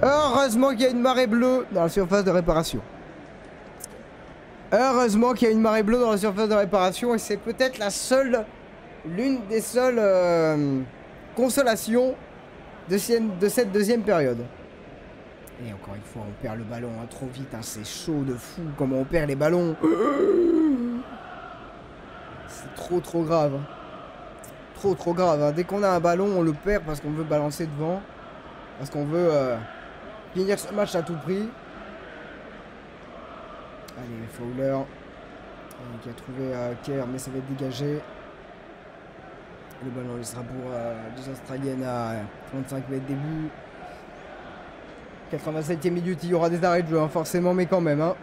Heureusement qu'il y a une marée bleue dans la surface de réparation. Heureusement qu'il y a une marée bleue dans la surface de réparation et c'est peut-être l'une des seules consolations de cette deuxième période. Et encore une fois, on perd le ballon hein, trop vite, hein, c'est chaud de fou comment on perd les ballons. C'est trop grave. Trop grave. Hein. Dès qu'on a un ballon, on le perd parce qu'on veut balancer devant. Parce qu'on veut finir ce match à tout prix. Allez, Fowler. Qui a trouvé Kerr, mais ça va être dégagé. Le ballon, il sera pour les Australiennes à 35 mètres début. 87e minute, il y aura des arrêts de jeu, hein, forcément, mais quand même. Hein.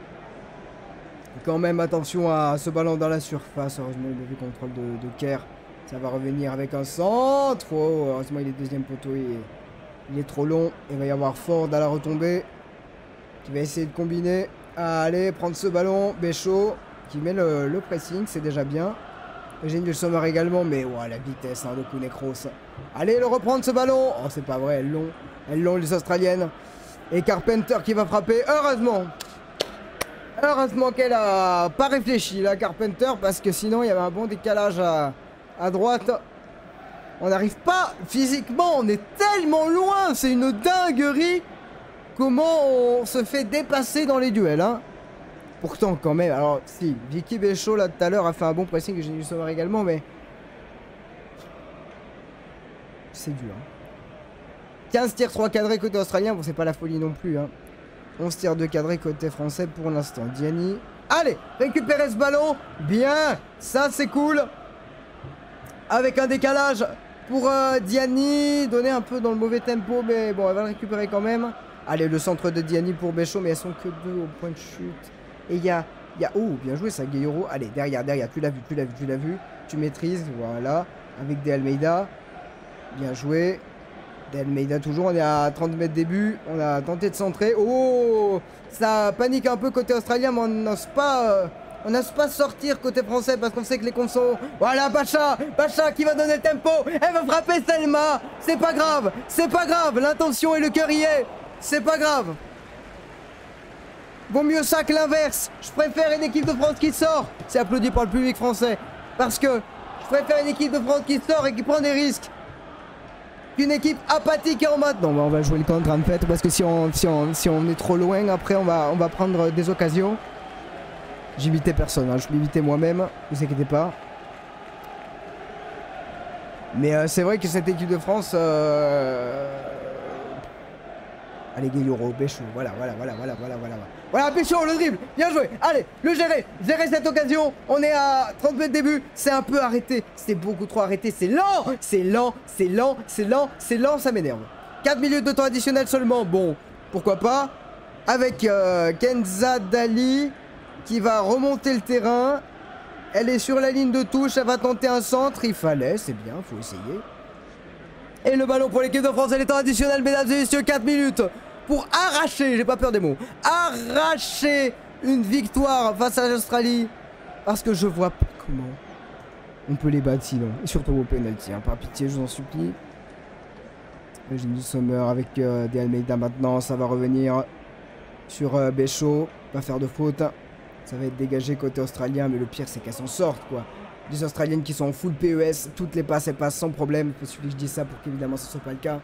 Quand même, attention à ce ballon dans la surface. Heureusement, le mauvais contrôle de Kerr. Ça va revenir avec un centre. Oh, heureusement, il est deuxième poteau. Il est trop long. Il va y avoir Ford à la retombée. Qui va essayer de combiner. Allez, prendre ce ballon. Béchaud qui met le pressing. C'est déjà bien. Eugénie Sommer également. Mais ouais, la vitesse hein, de Kounekros. Allez, le reprendre ce ballon. Oh, c'est pas vrai. Elles l'ont, les Australiennes. Et Carpenter qui va frapper. Heureusement qu'elle a pas réfléchi, la Carpenter, parce que sinon il y avait un bon décalage à droite. On n'arrive pas physiquement, on est tellement loin, c'est une dinguerie comment on se fait dépasser dans les duels. Hein. Pourtant, quand même, alors si, Vicky Béchaud là tout à l'heure a fait un bon pressing, et j'ai dû sauver également, mais c'est dur. Hein. 15 tirs 3 cadrés côté australien, bon c'est pas la folie non plus. Hein. 11 tirs 2 cadrés côté français pour l'instant. Diani. Allez, récupérer ce ballon. Bien, ça c'est cool. Avec un décalage pour Diani. Donner un peu dans le mauvais tempo, mais bon, elle va le récupérer quand même. Allez, le centre de Diani pour Béchaud, mais elles sont que deux au point de chute. Et il y a... Oh, bien joué ça, Gueyoro. Allez, derrière, tu l'as vu. Tu maîtrises, voilà. Avec De Almeida. Bien joué. De Almeida toujours, on est à 30 mètres début. On a tenté de centrer. Oh, ça panique un peu côté australien, mais on n'ose pas sortir côté français parce qu'on sait que les comptes sont... Voilà, Bacha qui va donner le tempo. Elle va frapper Selma. C'est pas grave. L'intention et le cœur y est. C'est pas grave. Vaut mieux ça que l'inverse. Je préfère une équipe de France qui sort. C'est applaudi par le public français. Parce que je préfère une équipe de France qui sort et qui prend des risques qu'une équipe apathique et en mode. Non, on va jouer le contre en fait. Parce que si on est trop loin, après on va prendre des occasions. J'imitais personne, hein. Je m'imitais moi-même, ne vous inquiétez pas. Mais c'est vrai que cette équipe de France... Allez, Gueyoro, Béchot, voilà. Voilà, Béchot, le dribble, bien joué. Allez, le gérer cette occasion. On est à 30 mètres début. C'est un peu arrêté, c'est beaucoup trop arrêté. C'est lent, ça m'énerve. 4 minutes de temps additionnel seulement, bon, pourquoi pas. Avec Kenza Dali qui va remonter le terrain. Elle est sur la ligne de touche, elle va tenter un centre. Il fallait, c'est bien, faut essayer. Et le ballon pour l'équipe de France, elle est en additionnel, mesdames et messieurs, 4 minutes pour arracher, j'ai pas peur des mots, arracher une victoire face à l'Australie. Parce que je vois pas comment on peut les battre sinon. Et surtout au penalty, hein, par pitié, je vous en supplie. J'ai du Sommer avec De Almeida maintenant, ça va revenir sur Béchot, pas faire de faute. Ça va être dégagé côté australien, mais le pire c'est qu'elles s'en sortent quoi. Les Australiennes qui sont en full PES, toutes les passes elles passent sans problème. Il faut que je dise ça pour qu'évidemment ce soit pas le cas.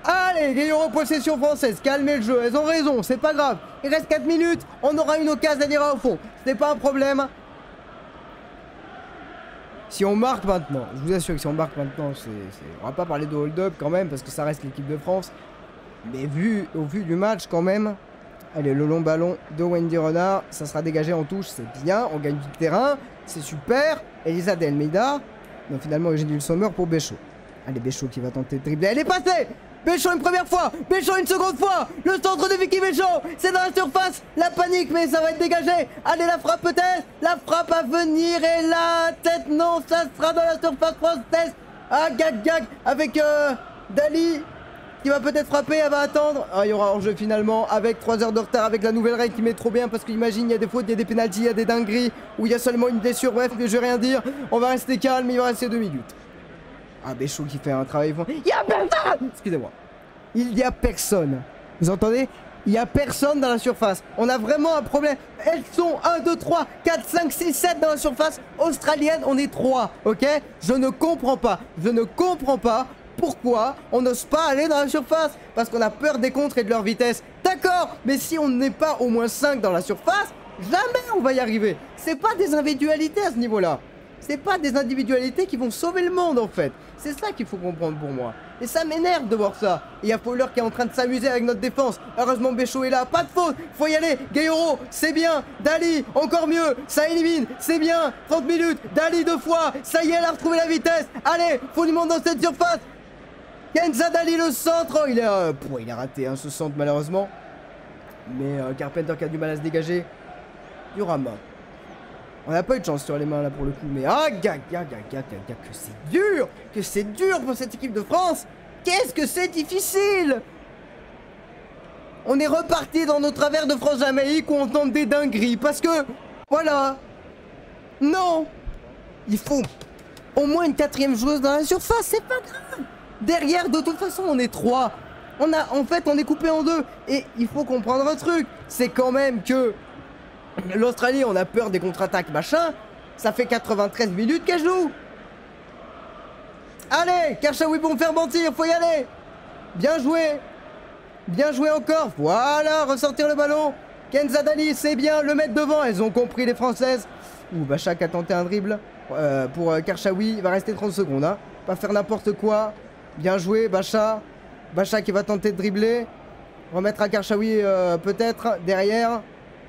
Allez, Gueyoro, possession française, calmez le jeu, elles ont raison, c'est pas grave. Il reste 4 minutes, on aura une occasion, elle ira au fond. Ce n'est pas un problème. Si on marque maintenant, je vous assure que si on marque maintenant, on va pas parler de hold-up quand même, parce que ça reste l'équipe de France. Mais au vu du match quand même. Allez, le long ballon de Wendy Renard, ça sera dégagé en touche, c'est bien, on gagne du terrain, c'est super. Elisa De Almeida, donc finalement Eugénie Sommer pour Béchot. Allez, Béchot qui va tenter de dribbler, elle est passée. Béchot une première fois, Béchot une seconde fois, le centre de Vicky Béchot, c'est dans la surface, la panique, mais ça va être dégagé. Allez, la frappe peut-être, la frappe à venir, et la tête, non, ça sera dans la surface française. Ah, gag, avec Dali. Qui va peut-être frapper, elle va attendre. Ah, il y aura hors-jeu finalement avec 3 heures de retard avec la nouvelle règle qui met trop bien parce qu'imagine il y a des fautes, il y a des pénaltys, il y a des dingueries où il y a seulement une blessure. Bref, je vais rien dire. On va rester calme, il va rester 2 minutes. Ah, Béchot qui fait un travail. Il y a personne. Excusez-moi. Il y a personne. Vous entendez? Il y a personne dans la surface. On a vraiment un problème. Elles sont 1, 2, 3, 4, 5, 6, 7 dans la surface australienne. On est 3, ok? Je ne comprends pas. Pourquoi on n'ose pas aller dans la surface? Parce qu'on a peur des contres et de leur vitesse. D'accord, mais si on n'est pas au moins 5 dans la surface, jamais on va y arriver. C'est pas des individualités à ce niveau-là. C'est pas des individualités qui vont sauver le monde en fait. C'est ça qu'il faut comprendre pour moi. Et ça m'énerve de voir ça. Il y a Fowler qui est en train de s'amuser avec notre défense. Heureusement Béchot est là, pas de faute. Faut y aller. Gueyoro, c'est bien. Dali, encore mieux. Ça élimine, c'est bien. 30 minutes. Dali 2 fois. Ça y est, elle a retrouvé la vitesse. Allez, faut du monde dans cette surface. Kenza Dali le centre, il est raté hein, ce centre malheureusement. Mais Carpenter qui a du mal à se dégager. Durama. On n'a pas eu de chance sur les mains là pour le coup. Mais que c'est dur pour cette équipe de France. Qu'est-ce que c'est difficile. On est reparti dans nos travers de France-Jamaïque où on tente des dingueries. Parce que, voilà. Non. Il faut au moins une 4e joueuse dans la surface, c'est pas grave. Derrière, de toute façon, on est 3. En fait, on est coupé en 2. Et il faut comprendre un truc. C'est quand même que l'Australie, on a peur des contre-attaques, machin. Ça fait 93 minutes qu'elle joue. Allez, Karchaoui pour me faire mentir, faut y aller. Bien joué. Bien joué encore. Voilà, ressortir le ballon. Kenza Dali, c'est bien, le mettre devant. Elles ont compris, les Françaises. Ouh, Bachak a tenté un dribble pour Karchaoui. Il va rester 30 secondes. Hein. Pas faire n'importe quoi. Bien joué, Bacha. Bacha qui va tenter de dribbler. Remettre à Karchaoui peut-être derrière.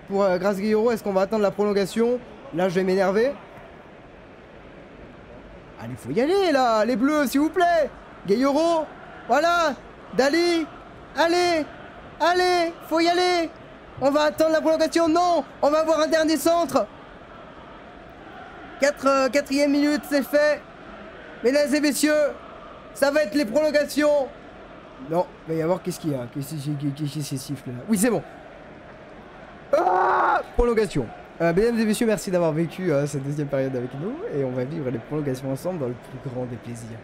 Pour Grace Gueyoro, est-ce qu'on va attendre la prolongation? Là, je vais m'énerver. Allez, faut y aller, là. Les bleus, s'il vous plaît. Gueyoro. Voilà. Dali. Allez. Allez. Faut y aller. On va attendre la prolongation. Non. On va avoir un dernier centre. 4e minute, c'est fait. Mesdames et messieurs, ça va être les prolongations. Non, il va y avoir qu'est-ce qu'il y a? Qu'est-ce qui siffle là? Oui, c'est bon. Ah, prolongation. Mesdames et messieurs, merci d'avoir vécu cette 2e période avec nous. Et on va vivre les prolongations ensemble dans le plus grand des plaisirs.